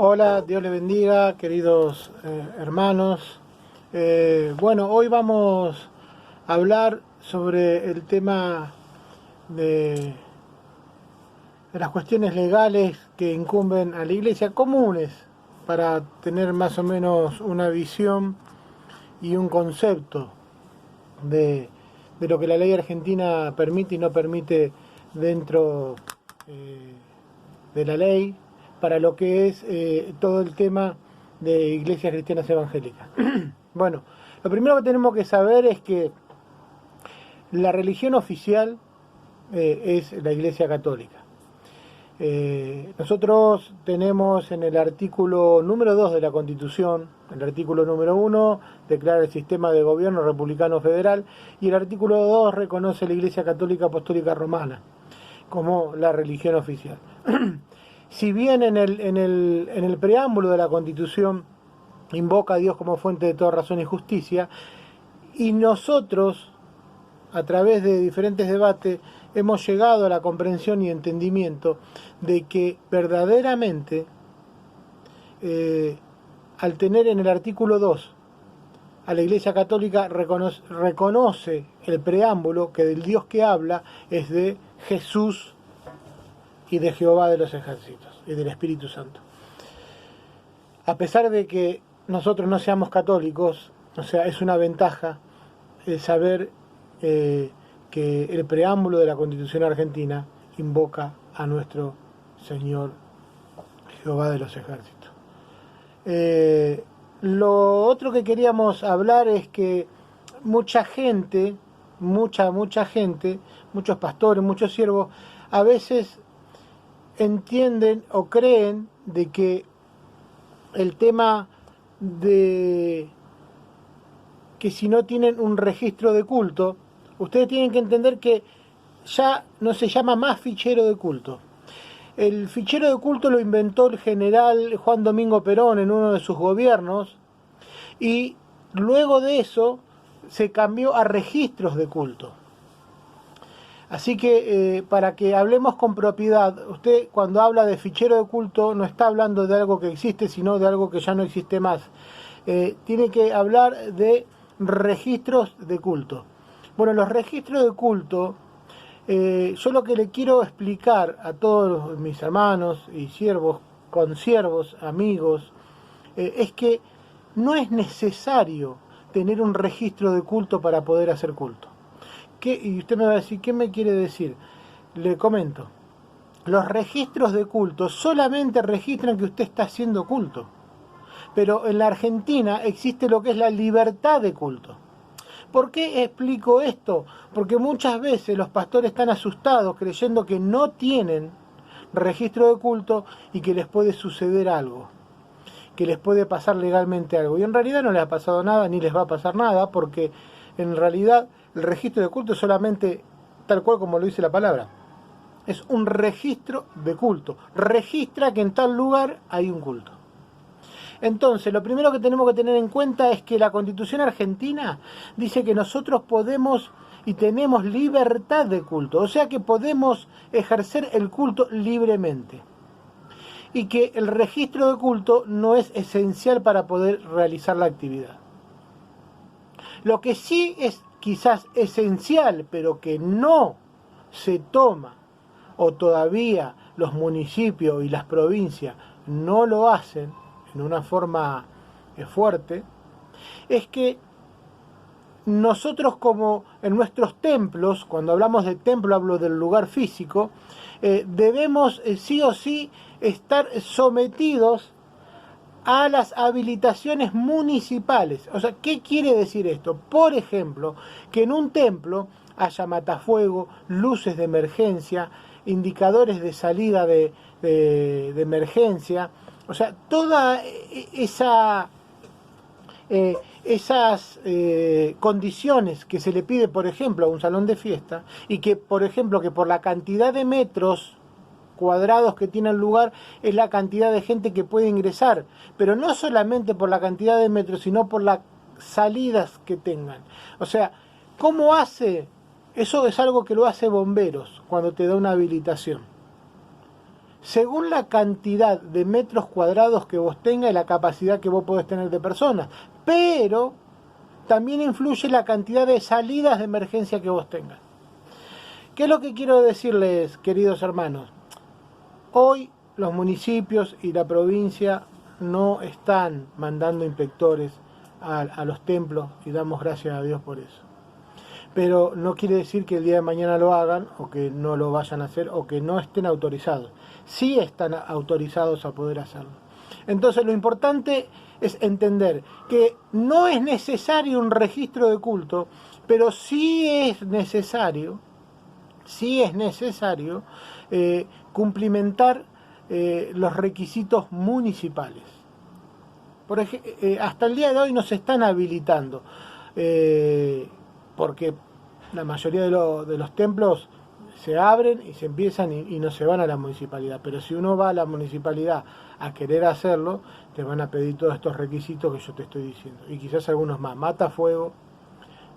Hola, Dios le bendiga, queridos hermanos. Bueno, hoy vamos a hablar sobre el tema de, de las cuestiones legales que incumben a la Iglesia, comunes, para tener más o menos una visión y un concepto de, de lo que la ley argentina permite y no permite dentro eh, de la ley para lo que es todo el tema de iglesias cristianas evangélicas. Bueno, lo primero que tenemos que saber es que la religión oficial es la Iglesia Católica. Nosotros tenemos en el artículo número 2 de la Constitución, el artículo número 1 declara el sistema de gobierno republicano federal y el artículo 2 reconoce la Iglesia Católica Apostólica Romana como la religión oficial. Si bien en el preámbulo de la Constitución invoca a Dios como fuente de toda razón y justicia, y nosotros, a través de diferentes debates, hemos llegado a la comprensión y entendimiento de que verdaderamente, al tener en el artículo 2 a la Iglesia Católica, reconoce el preámbulo que del Dios que habla es de Jesús y de Jehová de los ejércitos y del Espíritu Santo. A pesar de que nosotros no seamos católicos, o sea, es una ventaja saber que el preámbulo de la Constitución argentina invoca a nuestro Señor Jehová de los ejércitos. Lo otro que queríamos hablar es que mucha gente, mucha gente, muchos pastores, muchos siervos, a veces entienden o creen de que el tema de que si no tienen un registro de culto, ustedes tienen que entender que ya no se llama más fichero de culto. El fichero de culto lo inventó el general Juan Domingo Perón en uno de sus gobiernos y luego de eso se cambió a registros de culto. Así que para que hablemos con propiedad, usted cuando habla de fichero de culto no está hablando de algo que existe, sino de algo que ya no existe más. Tiene que hablar de registros de culto. Bueno, los registros de culto, yo lo que le quiero explicar a todos mis hermanos y siervos, consiervos, amigos, es que no es necesario tener un registro de culto para poder hacer culto. Y usted me va a decir, ¿qué me quiere decir? Le comento. Los registros de culto solamente registran que usted está haciendo culto. Pero en la Argentina existe lo que es la libertad de culto. ¿Por qué explico esto? Porque muchas veces los pastores están asustados creyendo que no tienen registro de culto y que les puede suceder algo, que les puede pasar legalmente algo. Y en realidad no les ha pasado nada ni les va a pasar nada, porque en realidad el registro de culto es solamente tal cual como lo dice la palabra. Es un registro de culto. Registra que en tal lugar hay un culto. Entonces, lo primero que tenemos que tener en cuenta es que la Constitución argentina dice que nosotros podemos y tenemos libertad de culto. O sea que podemos ejercer el culto libremente. Y que el registro de culto no es esencial para poder realizar la actividad. Lo que sí es quizás esencial, pero que no se toma, o todavía los municipios y las provincias no lo hacen en una forma fuerte, es que nosotros, como en nuestros templos, cuando hablamos de templo hablo del lugar físico, debemos sí o sí estar sometidos a las habilitaciones municipales. O sea, ¿qué quiere decir esto? Por ejemplo, que en un templo haya matafuego, luces de emergencia, indicadores de salida de emergencia. O sea, toda esas condiciones que se le pide, por ejemplo, a un salón de fiesta, y que, por ejemplo, que por la cantidad de metros cuadrados que tiene el lugar es la cantidad de gente que puede ingresar, pero no solamente por la cantidad de metros, sino por las salidas que tengan. O sea, ¿cómo hace? Eso es algo que lo hace Bomberos cuando te da una habilitación. según la cantidad de metros cuadrados que vos tengas y la capacidad que vos podés tener de personas. Pero también influye la cantidad de salidas de emergencia que vos tengas. ¿Qué es lo que quiero decirles, queridos hermanos? Hoy los municipios y la provincia no están mandando inspectores a los templos y damos gracias a Dios por eso. Pero no quiere decir que el día de mañana lo hagan o que no lo vayan a hacer o que no estén autorizados. Sí están autorizados a poder hacerlo. Entonces lo importante es entender que no es necesario un registro de culto, pero sí es necesario cumplimentar los requisitos municipales. Por ejemplo, hasta el día de hoy no se están habilitando, porque la mayoría de los templos se abren y se empiezan y no se van a la municipalidad. Pero si uno va a la municipalidad a querer hacerlo, te van a pedir todos estos requisitos que yo te estoy diciendo. Y quizás algunos más. Matafuego,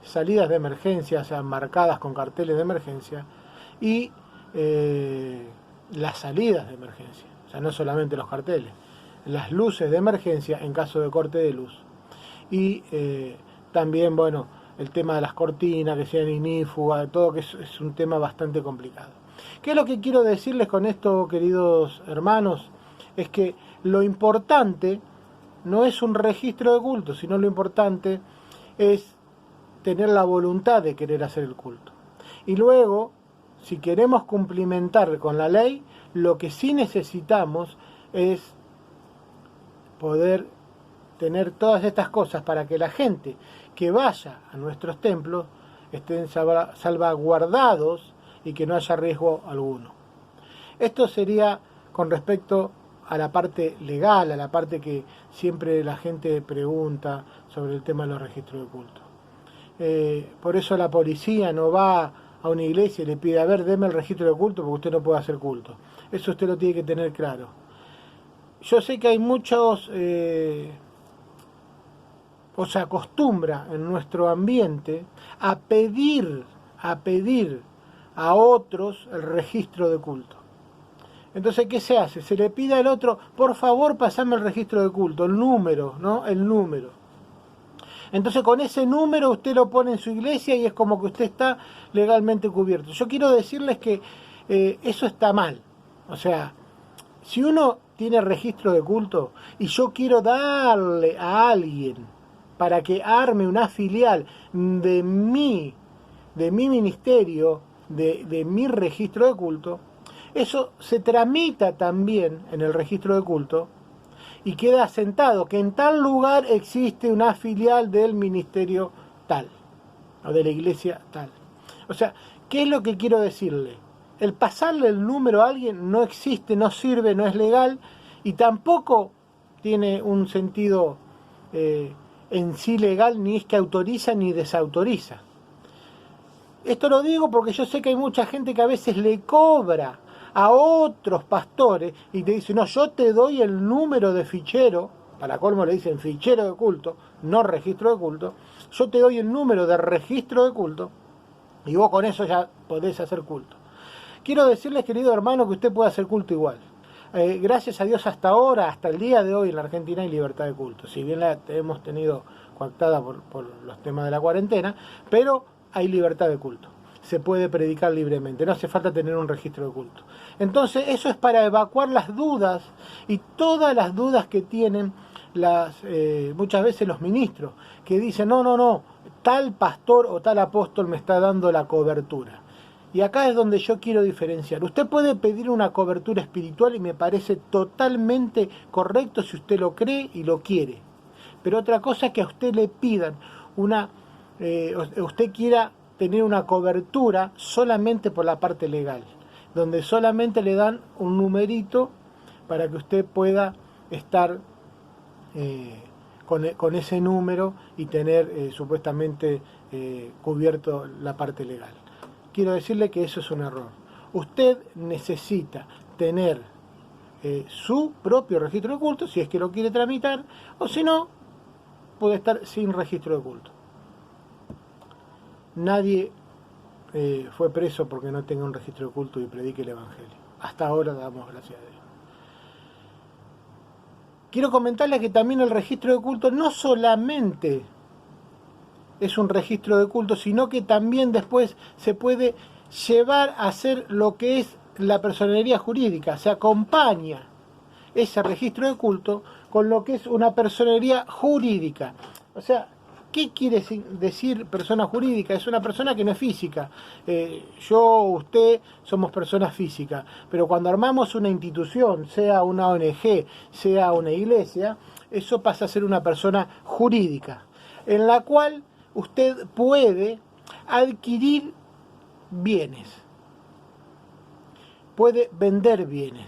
salidas de emergencia, o sea, marcadas con carteles de emergencia, y las salidas de emergencia. O sea, no solamente los carteles. Las luces de emergencia en caso de corte de luz. Y también, bueno, el tema de las cortinas, que sean ignífugas, todo, que es un tema bastante complicado. ¿Qué es lo que quiero decirles con esto, queridos hermanos? Es que lo importante no es un registro de culto, sino lo importante es tener la voluntad de querer hacer el culto. Y luego, si queremos cumplimentar con la ley, lo que sí necesitamos es poder tener todas estas cosas para que la gente que vaya a nuestros templos estén salvaguardados y que no haya riesgo alguno. Esto sería con respecto a la parte legal, a la parte que siempre la gente pregunta sobre el tema de los registros de culto. Por eso la policía no va a una iglesia y le pide, a ver, deme el registro de culto porque usted no puede hacer culto. Eso usted lo tiene que tener claro. Yo sé que hay muchos, o se acostumbra en nuestro ambiente a pedir a otros el registro de culto. Entonces, ¿qué se hace? Se le pide al otro, por favor, pasame el registro de culto, el número, ¿no? El número. Entonces, con ese número usted lo pone en su iglesia y es como que usted está legalmente cubierto. Yo quiero decirles que eso está mal. O sea, si uno tiene registro de culto y yo quiero darle a alguien para que arme una filial de mi ministerio, de mi registro de culto, eso se tramita también en el registro de culto y queda asentado que en tal lugar existe una filial del ministerio tal o de la iglesia tal. O sea, ¿qué es lo que quiero decirle? El pasarle el número a alguien no existe, no sirve, no es legal y tampoco tiene un sentido en sí legal, ni es que autoriza ni desautoriza. Esto lo digo porque yo sé que hay mucha gente que a veces le cobra a otros pastores y te dice, no, yo te doy el número de fichero, para colmo le dicen fichero de culto, no registro de culto, yo te doy el número de registro de culto y vos con eso ya podés hacer culto. Quiero decirles, querido hermano, que usted puede hacer culto igual. Gracias a Dios hasta ahora, hasta el día de hoy en la Argentina hay libertad de culto. Si bien la hemos tenido coactada por los temas de la cuarentena, pero hay libertad de culto. Se puede predicar libremente, no hace falta tener un registro de culto. Entonces eso es para evacuar las dudas y todas las dudas que tienen muchas veces los ministros, que dicen, no, tal pastor o tal apóstol me está dando la cobertura. Y acá es donde yo quiero diferenciar. Usted puede pedir una cobertura espiritual y me parece totalmente correcto si usted lo cree y lo quiere. Pero otra cosa es que a usted le pidan usted quiera tener una cobertura solamente por la parte legal, donde solamente le dan un numerito para que usted pueda estar con ese número y tener supuestamente cubierto la parte legal. Quiero decirle que eso es un error. Usted necesita tener su propio registro de culto, si es que lo quiere tramitar, o si no, puede estar sin registro de culto. Nadie fue preso porque no tenga un registro de culto y predique el Evangelio. hasta ahora damos gracias a Dios. Quiero comentarles que también el registro de culto no solamente es un registro de culto, sino que también después se puede llevar a hacer lo que es la personería jurídica. Se acompaña ese registro de culto con lo que es una personería jurídica. O sea, ¿qué quiere decir persona jurídica? Es una persona que no es física. Yo, usted, somos personas físicas. Pero cuando armamos una institución, sea una ONG, sea una iglesia, eso pasa a ser una persona jurídica, en la cual usted puede adquirir bienes, puede vender bienes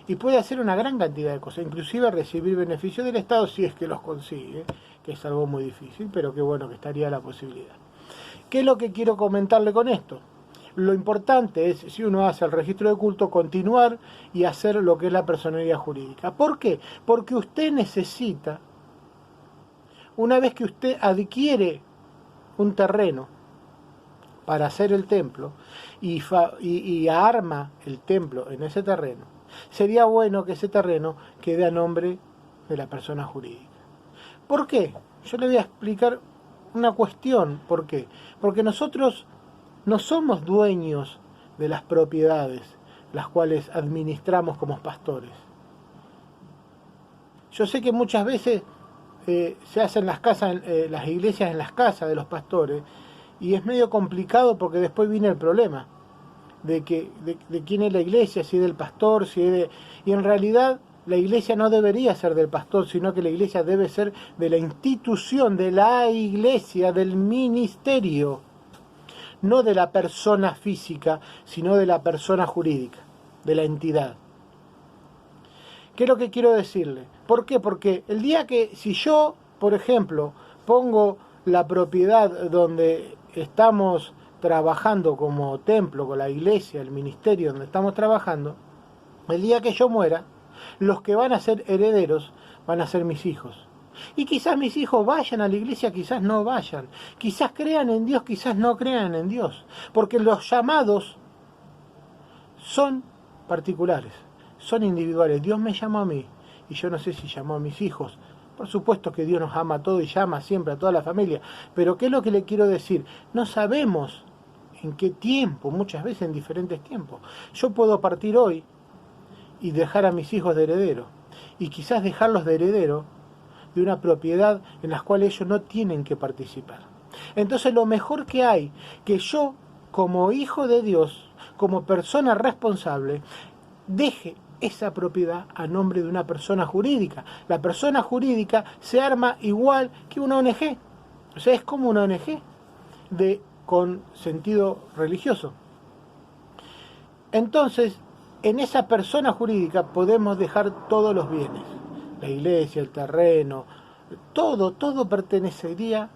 y puede hacer una gran cantidad de cosas, inclusive recibir beneficios del Estado si es que los consigue, que es algo muy difícil, pero qué bueno que estaría la posibilidad. ¿Qué es lo que quiero comentarle con esto? Lo importante es, si uno hace el registro de culto, continuar y hacer lo que es la personería jurídica. ¿Por qué? Porque usted necesita, una vez que usted adquiere un terreno para hacer el templo y arma el templo en ese terreno, sería bueno que ese terreno quede a nombre de la persona jurídica. ¿Por qué? Yo le voy a explicar una cuestión. ¿Por qué? Porque nosotros no somos dueños de las propiedades las cuales administramos como pastores. Yo sé que muchas veces se hacen las casas, las iglesias en las casas de los pastores, y es medio complicado porque después viene el problema de quién es la iglesia, si es del pastor, y en realidad la iglesia no debería ser del pastor, sino que la iglesia debe ser de la institución, de la iglesia, del ministerio, no de la persona física, sino de la persona jurídica, de la entidad. ¿Qué es lo que quiero decirle? ¿Por qué? Porque el día que, si yo, por ejemplo, pongo la propiedad donde estamos trabajando como templo, con la iglesia, el ministerio donde estamos trabajando, el día que yo muera, los que van a ser herederos van a ser mis hijos. Y quizás mis hijos vayan a la iglesia, quizás no vayan. Quizás crean en Dios, quizás no crean en Dios. Porque los llamados son particulares, son individuales. Dios me llamó a mí y yo no sé si llamó a mis hijos. Por supuesto que Dios nos ama a todos y llama siempre a toda la familia. Pero ¿qué es lo que le quiero decir? No sabemos en qué tiempo, muchas veces en diferentes tiempos. Yo puedo partir hoy y dejar a mis hijos de heredero. Y quizás dejarlos de heredero de una propiedad en la cual ellos no tienen que participar. Entonces lo mejor que hay, que yo como hijo de Dios, como persona responsable, deje esa propiedad a nombre de una persona jurídica. La persona jurídica se arma igual que una ONG. O sea, es como una ONG con sentido religioso. Entonces, en esa persona jurídica podemos dejar todos los bienes. La iglesia, el terreno, todo pertenecería.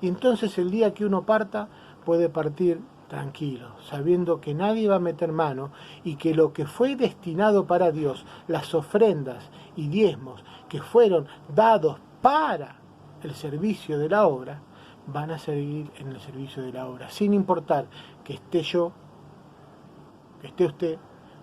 Y entonces el día que uno parta, puede partir tranquilo, sabiendo que nadie va a meter mano y que lo que fue destinado para Dios, las ofrendas y diezmos que fueron dados para el servicio de la obra, van a seguir en el servicio de la obra, sin importar que esté yo, que esté usted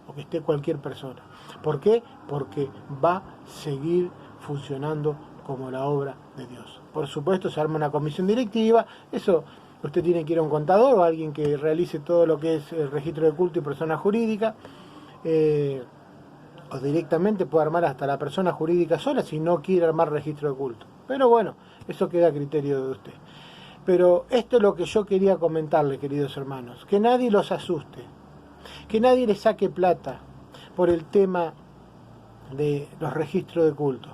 o que esté cualquier persona. ¿Por qué? Porque va a seguir funcionando como la obra de Dios. Por supuesto, se arma una comisión directiva, eso usted tiene que ir a un contador o a alguien que realice todo lo que es el registro de culto y persona jurídica, o directamente puede armar hasta la persona jurídica sola si no quiere armar registro de culto. Pero bueno, eso queda a criterio de usted. Pero esto es lo que yo quería comentarle, queridos hermanos, que nadie los asuste, que nadie les saque plata por el tema de los registros de culto.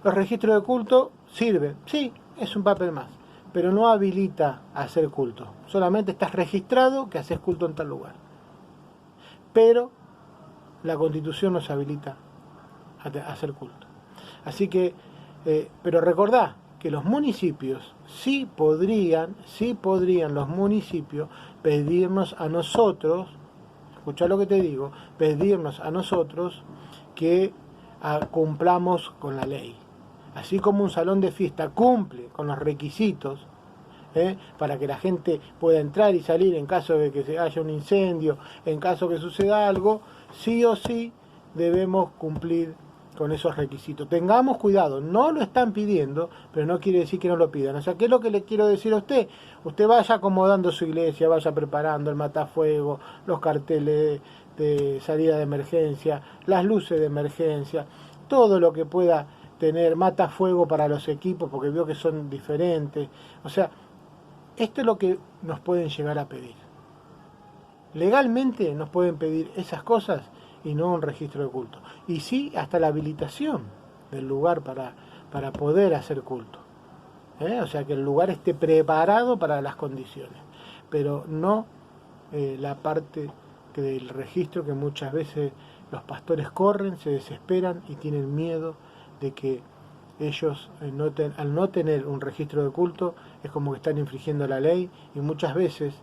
Los registros de culto sirven, sí, es un papel más, pero no habilita a hacer culto. Solamente estás registrado que haces culto en tal lugar. Pero la Constitución nos habilita a hacer culto. Así que, pero recordá que los municipios sí podrían los municipios pedirnos a nosotros, escuchá lo que te digo, pedirnos a nosotros que cumplamos con la ley. Así como un salón de fiesta cumple con los requisitos para que la gente pueda entrar y salir en caso de que haya un incendio, en caso que suceda algo, sí o sí debemos cumplir con esos requisitos. Tengamos cuidado, no lo están pidiendo, pero no quiere decir que no lo pidan. O sea, ¿qué es lo que le quiero decir a usted? Usted vaya acomodando su iglesia, vaya preparando el matafuego, los carteles de salida de emergencia, las luces de emergencia, todo lo que pueda tener matafuego para los equipos, porque veo que son diferentes. O sea, esto es lo que nos pueden llegar a pedir. Legalmente nos pueden pedir esas cosas y no un registro de culto. Y sí, hasta la habilitación del lugar para poder hacer culto. O sea, que el lugar esté preparado para las condiciones. Pero no la parte del registro, que muchas veces los pastores corren, se desesperan y tienen miedo de que ellos, al no tener un registro de culto, es como que están infringiendo la ley, y muchas veces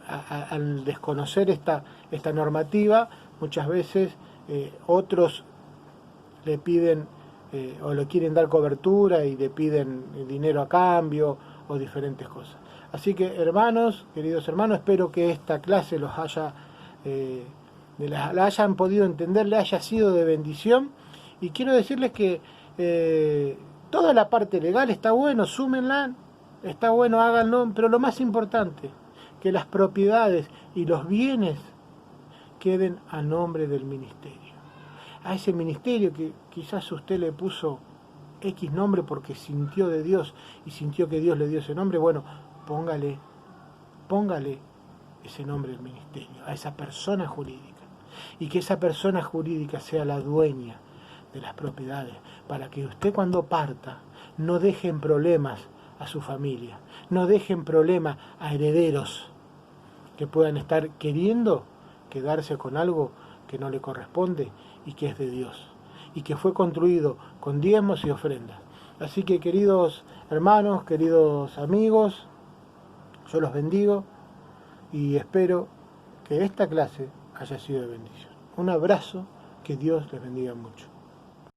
al desconocer esta normativa, muchas veces otros le piden o le quieren dar cobertura y le piden dinero a cambio o diferentes cosas. Así que, hermanos, queridos hermanos, espero que esta clase los haya la hayan podido entender, le haya sido de bendición, y quiero decirles que toda la parte legal está bueno, súmenla, está bueno, háganlo, pero lo más importante, que las propiedades y los bienes queden a nombre del ministerio. A ese ministerio que quizás usted le puso X nombre porque sintió de Dios y sintió que Dios le dio ese nombre, bueno, póngale ese nombre del ministerio, a esa persona jurídica. Y que esa persona jurídica sea la dueña de las propiedades, para que usted cuando parta no deje en problemas a su familia, no deje en problemas a herederos que puedan estar queriendo quedarse con algo que no le corresponde y que es de Dios, y que fue construido con diezmos y ofrendas. Así que, queridos hermanos, queridos amigos, yo los bendigo y espero que esta clase haya sido de bendición. Un abrazo, que Dios les bendiga mucho.